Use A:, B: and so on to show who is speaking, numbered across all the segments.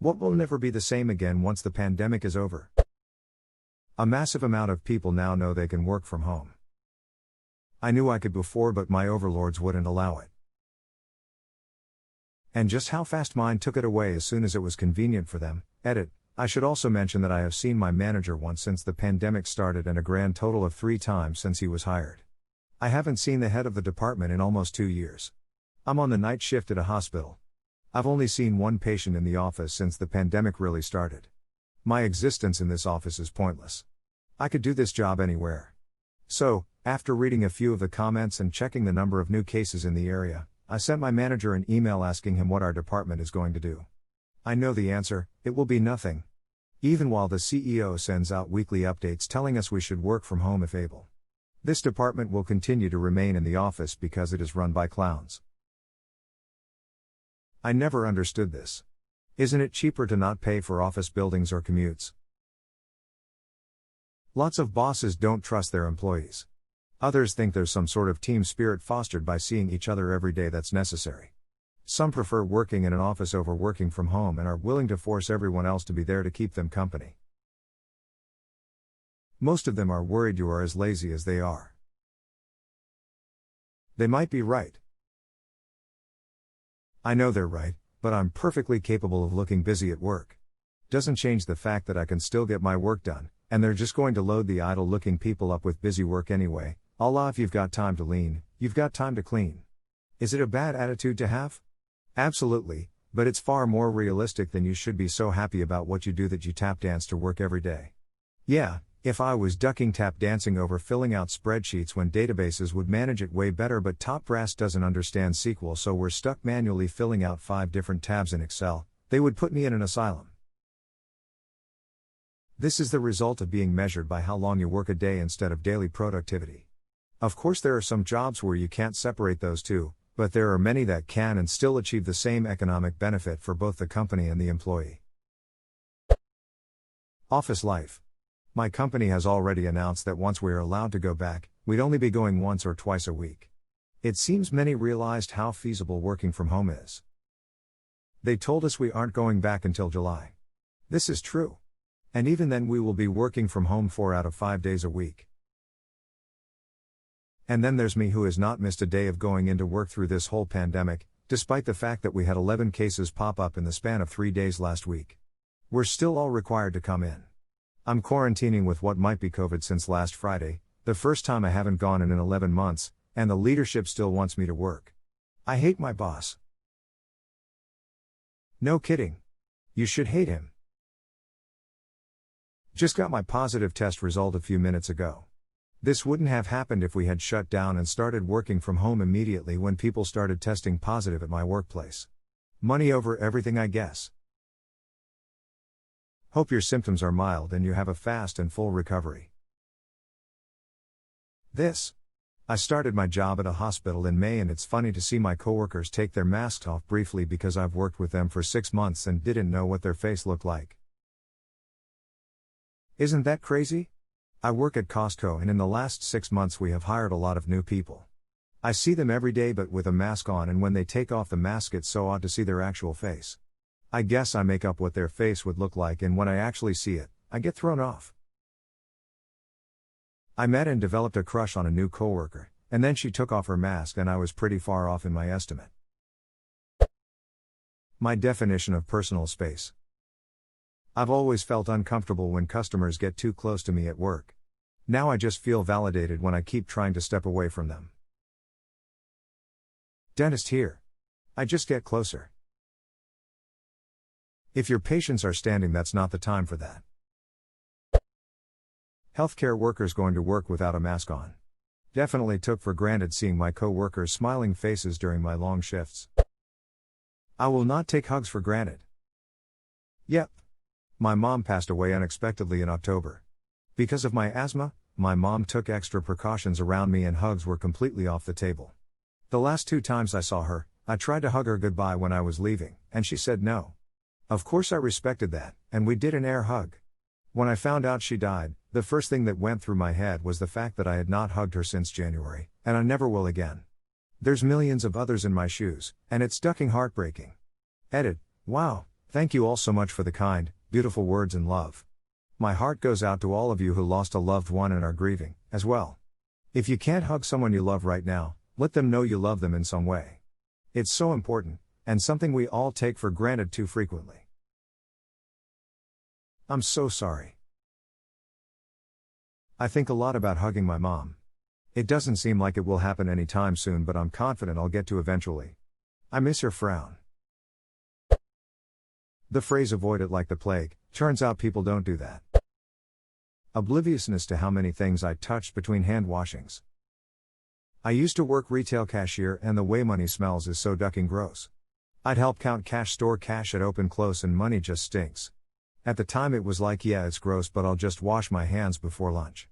A: What will never be the same again once the pandemic is over? A massive amount of people now know they can work from home. I knew I could before, but my overlords wouldn't allow it. And just how fast mine took it away as soon as it was convenient for them. Edit. I should also mention that I have seen my manager once since the pandemic started and a grand total of 3 times since he was hired. I haven't seen the head of the department in almost 2 years. I'm on the night shift at a hospital. I've only seen one patient in the office since the pandemic really started. My existence in this office is pointless. I could do this job anywhere. So, after reading a few of the comments and checking the number of new cases in the area, I sent my manager an email asking him what our department is going to do. I know the answer: it will be nothing. Even while the CEO sends out weekly updates telling us we should work from home if able. This department will continue to remain in the office because it is run by clowns. I never understood this. Isn't it cheaper to not pay for office buildings or commutes? Lots of bosses don't trust their employees. Others think there's some sort of team spirit fostered by seeing each other every day that's necessary. Some prefer working in an office over working from home and are willing to force everyone else to be there to keep them company. Most of them are worried you are as lazy as they are. They might be right. I know they're right, but I'm perfectly capable of looking busy at work. Doesn't change the fact that I can still get my work done, and they're just going to load the idle-looking people up with busy work anyway. Allah, if you've got time to lean, you've got time to clean. Is it a bad attitude to have? Absolutely, but it's far more realistic than you should be so happy about what you do that you tap dance to work every day. Yeah, if I was ducking tap dancing over filling out spreadsheets when databases would manage it way better, but top brass doesn't understand SQL, so we're stuck manually filling out 5 different tabs in Excel, they would put me in an asylum. This is the result of being measured by how long you work a day instead of daily productivity. Of course, there are some jobs where you can't separate those two, but there are many that can and still achieve the same economic benefit for both the company and the employee. Office life. My company has already announced that once we are allowed to go back, we'd only be going once or twice a week. It seems many realized how feasible working from home is. They told us we aren't going back until July. This is true. And even then we will be working from home 4 out of 5 days a week. And then there's me, who has not missed a day of going into work through this whole pandemic, despite the fact that we had 11 cases pop up in the span of 3 days last week. We're still all required to come in. I'm quarantining with what might be COVID since last Friday, the first time I haven't gone in 11 months, and the leadership still wants me to work. I hate my boss. No kidding. You should hate him. Just got my positive test result a few minutes ago. This wouldn't have happened if we had shut down and started working from home immediately when people started testing positive at my workplace. Money over everything, I guess. Hope your symptoms are mild and you have a fast and full recovery. I started my job at a hospital in May, and it's funny to see my coworkers take their masks off briefly because I've worked with them for 6 months and didn't know what their face looked like. Isn't that crazy? I work at Costco, and in the last 6 months we have hired a lot of new people. I see them every day but with a mask on, and when they take off the mask it's so odd to see their actual face. I guess I make up what their face would look like, and when I actually see it, I get thrown off. I met and developed a crush on a new coworker, and then she took off her mask and I was pretty far off in my estimate. My definition of personal space. I've always felt uncomfortable when customers get too close to me at work. Now I just feel validated when I keep trying to step away from them. Dentist here. I just get closer. If your patients are standing, that's not the time for that. Healthcare workers going to work without a mask on. Definitely took for granted seeing my co-workers' smiling faces during my long shifts. I will not take hugs for granted. Yep. My mom passed away unexpectedly in October. Because of my asthma, my mom took extra precautions around me and hugs were completely off the table. The last 2 times I saw her, I tried to hug her goodbye when I was leaving, and she said no. Of course I respected that, and we did an air hug. When I found out she died, the first thing that went through my head was the fact that I had not hugged her since January, and I never will again. There's millions of others in my shoes, and it's fucking heartbreaking. Edit. Wow, Thank you all so much for the kind, beautiful words and love. My heart goes out to all of you who lost a loved one and are grieving, as well. If you can't hug someone you love right now, let them know you love them in some way. It's so important, and something we all take for granted too frequently. I'm so sorry. I think a lot about hugging my mom. It doesn't seem like it will happen anytime soon, but I'm confident I'll get to eventually. I miss her frown. The phrase "avoid it like the plague," turns out people don't do that. Obliviousness to how many things I touched between hand washings. I used to work retail cashier, and the way money smells is so ducking gross. I'd help count cash, store cash at open close, and money just stinks. At the time it was like, yeah, it's gross, but I'll just wash my hands before lunch.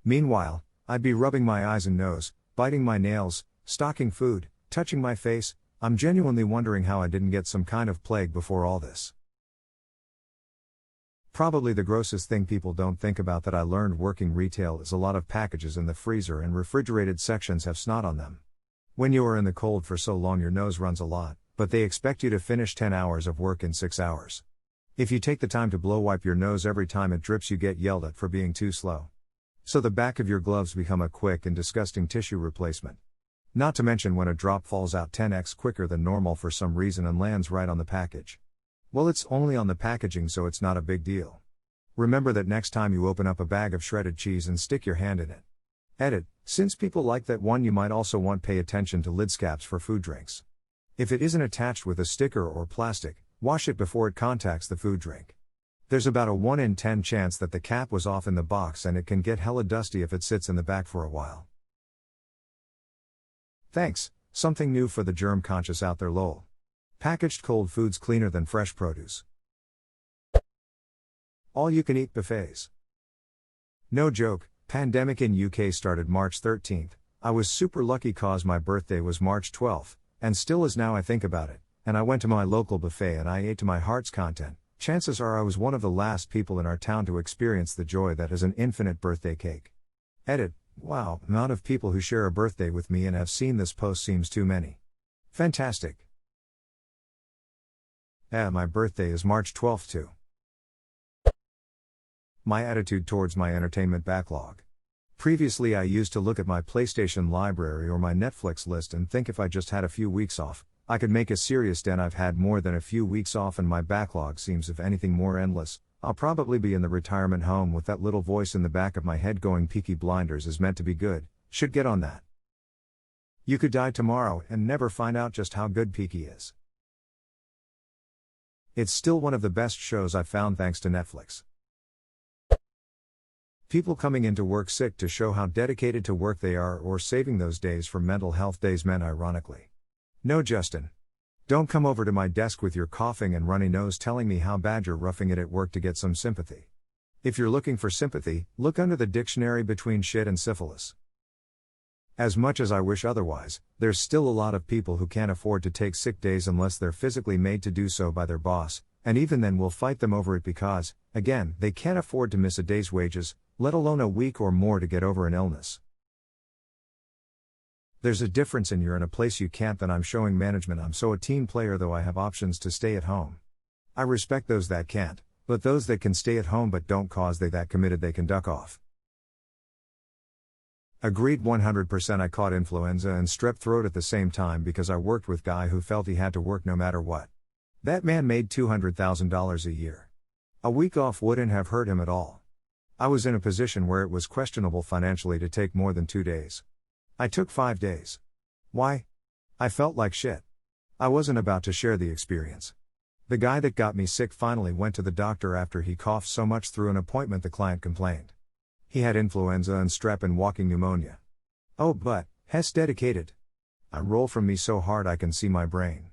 A: Meanwhile, I'd be rubbing my eyes and nose, biting my nails, stocking food, touching my face. I'm genuinely wondering how I didn't get some kind of plague before all this. Probably the grossest thing people don't think about that I learned working retail is a lot of packages in the freezer and refrigerated sections have snot on them. When you are in the cold for so long, your nose runs a lot, but they expect you to finish 10 hours of work in 6 hours. If you take the time to blow wipe your nose every time it drips, you get yelled at for being too slow. So the back of your gloves become a quick and disgusting tissue replacement. Not to mention when a drop falls out 10x quicker than normal for some reason and lands right on the package. Well, it's only on the packaging, so it's not a big deal. Remember that next time you open up a bag of shredded cheese and stick your hand in it. Edit: since people like that one, you might also want to pay attention to lid caps for food drinks. If it isn't attached with a sticker or plastic, wash it before it contacts the food drink. There's about a 1 in 10 chance that the cap was off in the box, and it can get hella dusty if it sits in the back for a while. Thanks, something new for the germ conscious out there, lol. Packaged cold foods cleaner than fresh produce. All-you-can-eat buffets. No joke, pandemic in UK started March 13th. I was super lucky cause my birthday was March 12th, and still is now I think about it, and I went to my local buffet and I ate to my heart's content. Chances are I was one of the last people in our town to experience the joy that is an infinite birthday cake. Edit: wow, amount of people who share a birthday with me and have seen this post seems too many. Fantastic. My birthday is March 12th too. My attitude towards my entertainment backlog. Previously I used to look at my PlayStation library or my Netflix list and think if I just had a few weeks off, I could make a serious dent. I've had more than a few weeks off and my backlog seems if anything more endless. I'll probably be in the retirement home with that little voice in the back of my head going, Peaky Blinders is meant to be good, should get on that. You could die tomorrow and never find out just how good Peaky is. It's still one of the best shows I've found thanks to Netflix. People coming into work sick to show how dedicated to work they are, or saving those days for mental health days, men ironically. No, Justin. Don't come over to my desk with your coughing and runny nose telling me how bad you're roughing it at work to get some sympathy. If you're looking for sympathy, look under the dictionary between shit and syphilis. As much as I wish otherwise, there's still a lot of people who can't afford to take sick days unless they're physically made to do so by their boss, and even then we'll fight them over it because, again, they can't afford to miss a day's wages, let alone a week or more to get over an illness. There's a difference in you're in a place you can't than I'm showing management I'm so a team player though I have options to stay at home. I respect those that can't, but those that can stay at home but don't cause they that committed they can duck off. Agreed 100%. I caught influenza and strep throat at the same time because I worked with guy who felt he had to work no matter what. That man made $200,000 a year. A week off wouldn't have hurt him at all. I was in a position where it was questionable financially to take more than 2 days. I took 5 days. Why? I felt like shit. I wasn't about to share the experience. The guy that got me sick finally went to the doctor after he coughed so much through an appointment the client complained. He had influenza and strep and walking pneumonia. Oh, but, Hess dedicated. I roll from me so hard I can see my brain.